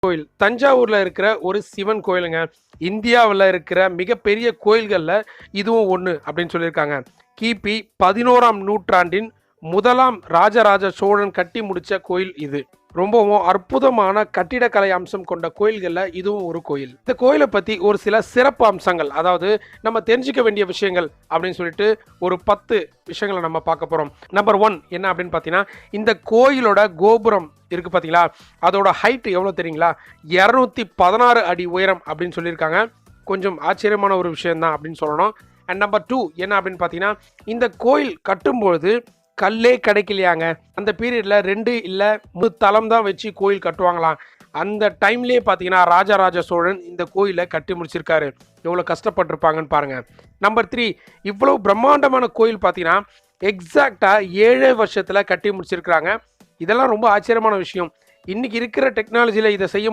கோயில் தஞ்சாவூர்ல இருக்கிற ஒரு சிவன் கோயிலுங்க. இந்தியாவில் இருக்கிற மிகப்பெரிய கோயில்கள்ல இதுவும் ஒன்று அப்படின்னு சொல்லியிருக்காங்க. கிபி 11ஆம் நூற்றாண்டின் முதலாம் ராஜராஜ சோழன் கட்டி முடிச்ச கோயில் இது. ரொம்பவும் அற்புதமான கட்டிடக்கலை அம்சம் கொண்ட கோயில்கள்ல இதுவும் ஒரு கோயில். இந்த கோயிலை பத்தி ஒரு சில சிறப்பு அம்சங்கள், அதாவது நம்ம தெரிஞ்சுக்க வேண்டிய விஷயங்கள் அப்படின்னு சொல்லிட்டு ஒரு 10 விஷயங்களை நம்ம பார்க்க போறோம். நம்பர் 1 என்ன அப்படின்னு பார்த்தீங்கன்னா, இந்த கோயிலோட கோபுரம் இருக்கு பார்த்தீங்களா, அதோட ஹைட் எவ்வளோ தெரியுங்களா? 216 அடி உயரம் அப்படின்னு சொல்லியிருக்காங்க. கொஞ்சம் ஆச்சரியமான ஒரு விஷயம் தான் அப்படின்னு சொல்லணும். அண்ட் நம்பர் 2 என்ன அப்படின்னு பார்த்தீங்கன்னா, இந்த கோயில் கட்டும்பொழுது கல்லே கிடைக்கலையாங்க. அந்த பீரியட்ல 2 இல்லை 3 தளம் தான் வச்சு கோயில் கட்டுவாங்களாம். அந்த டைம்லேயே பார்த்தீங்கன்னா ராஜராஜ சோழன் இந்த கோயிலை கட்டி முடிச்சிருக்காரு. எவ்வளோ கஷ்டப்பட்டிருப்பாங்கன்னு பாருங்க. நம்பர் 3, இவ்வளவு பிரம்மாண்டமான கோயில் பார்த்தீங்கன்னா எக்ஸாக்டாக 7 வருஷத்தில் கட்டி முடிச்சிருக்கிறாங்க. இதெல்லாம் ரொம்ப ஆச்சரியமான விஷயம். இன்னைக்கு இருக்கிற டெக்னாலஜியில் இதை செய்ய